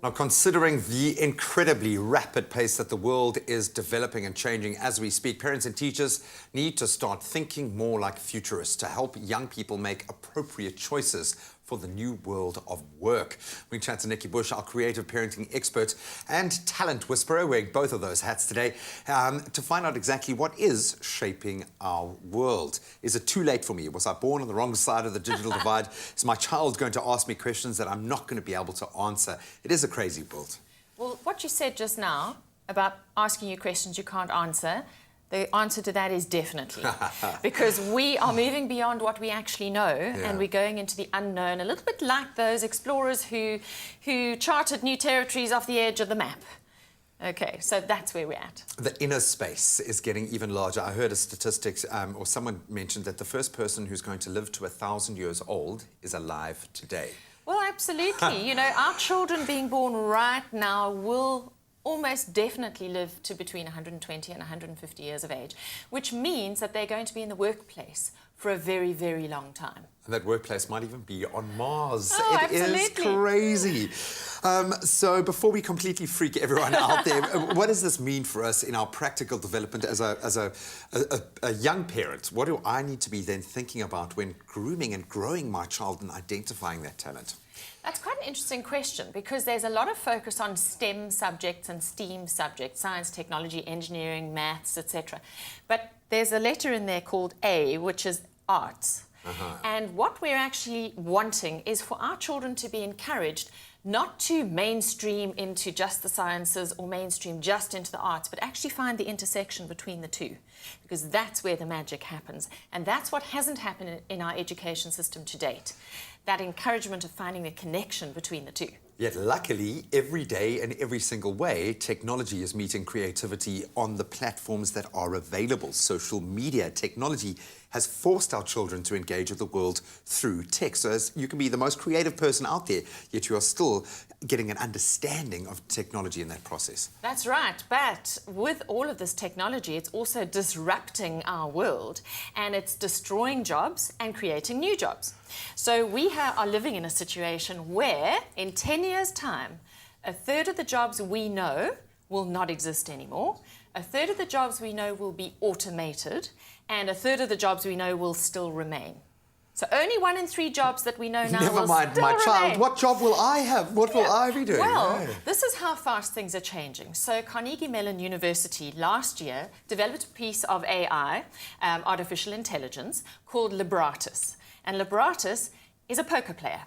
Now, considering the incredibly rapid pace that the world is developing and changing as we speak, parents and teachers need to start thinking more like futurists to help young people make appropriate choices for the new world of work. We chat to Nikki Bush, our creative parenting expert and talent whisperer, wearing both of those hats today, to find out exactly what is shaping our world. Is it too late for me? Was I born on the wrong side of the digital divide? Is my child going to ask me questions that I'm not going to be able to answer? It is a crazy world. Well, what you said just now about asking you questions you can't answer, the answer to that is definitely. Because we are moving beyond what we actually know, and we're going into the unknown, a little bit like those explorers who charted new territories off the edge of the map. Okay, so that's where we're at. The inner space is getting even larger. I heard a statistic, or someone mentioned that the first person who's going to live to 1,000 years old is alive today. Well, absolutely. You know, our children being born right now will almost definitely live to between 120 and 150 years of age, which means that they're going to be in the workplace for a very, very long time. And that workplace might even be on Mars. Oh, it is crazy. So before we completely freak everyone out there, what does this mean for us in our practical development as a young parent? What do I need to be then thinking about when grooming and growing my child and identifying that talent? That's quite an interesting question, because there's a lot of focus on STEM subjects and STEAM subjects, science, technology, engineering, maths, etc. But there's a letter in there called A, which is arts. And what we're actually wanting is for our children to be encouraged not to mainstream into just the sciences or mainstream just into the arts, but actually find the intersection between the two, because that's where the magic happens. And that's what hasn't happened in our education system to date, that encouragement of finding the connection between the two. Yet luckily, every day and every single way, technology is meeting creativity on the platforms that are available. Social media technology has forced our children to engage with the world through tech. So as you can be the most creative person out there, yet you are still getting an understanding of technology in that process. That's right, but with all of this technology, it's also disrupting our world, and it's destroying jobs and creating new jobs. So we are living in a situation where, in 10 years' time, a third of the jobs we know will not exist anymore, a third of the jobs we know will be automated, and a third of the jobs we know will still remain. So only 1 in 3 jobs that we know now Never will mind, still my remain. child, what job will I have? What will I be doing? Well, this is how fast things are changing. So Carnegie Mellon University last year developed a piece of AI, artificial intelligence, called Libratus. And Libratus is a poker player.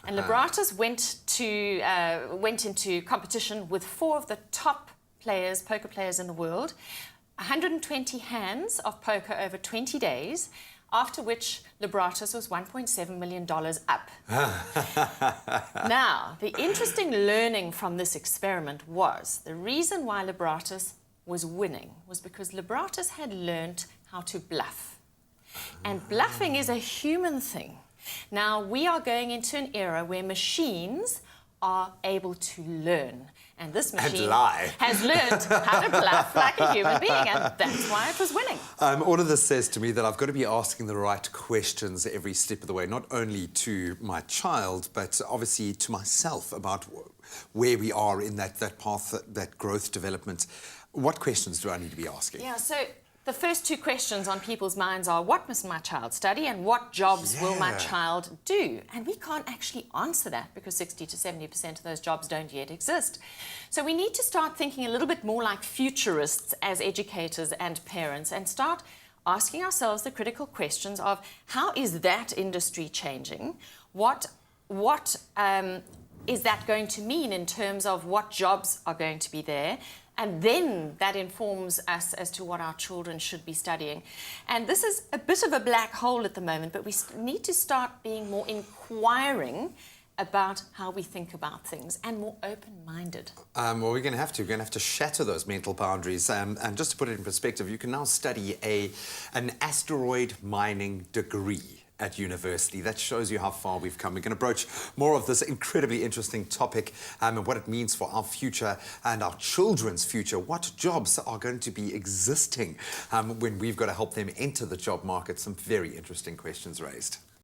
And Libratus went into competition with 4 of the top players, poker players in the world, 120 hands of poker over 20 days, after which Libratus was $1.7 million up. Now, the interesting learning from this experiment was the reason why Libratus was winning was because Libratus had learned how to bluff. And bluffing is a human thing. Now, we are going into an era where machines are able to learn. And this machine has learned how to bluff like a human being, and that's why it was winning. All of this says to me that I've got to be asking the right questions every step of the way, not only to my child, but obviously to myself about where we are in that path, that growth development. What questions do I need to be asking? Yeah, so the first 2 questions on people's minds are, what must my child study and what jobs will my child do? And we can't actually answer that because 60 to 70% of those jobs don't yet exist. So we need to start thinking a little bit more like futurists as educators and parents, and start asking ourselves the critical questions of, how is that industry changing? What is that going to mean in terms of what jobs are going to be there? And then that informs us as to what our children should be studying. And this is a bit of a black hole at the moment, but we need to start being more inquiring about how we think about things and more open-minded. Well, we're going to have to shatter those mental boundaries. And just to put it in perspective, you can now study an asteroid mining degree at university. That shows you how far we've come. We're going to broach more of this incredibly interesting topic and what it means for our future and our children's future. What jobs are going to be existing when we've got to help them enter the job market? Some very interesting questions raised.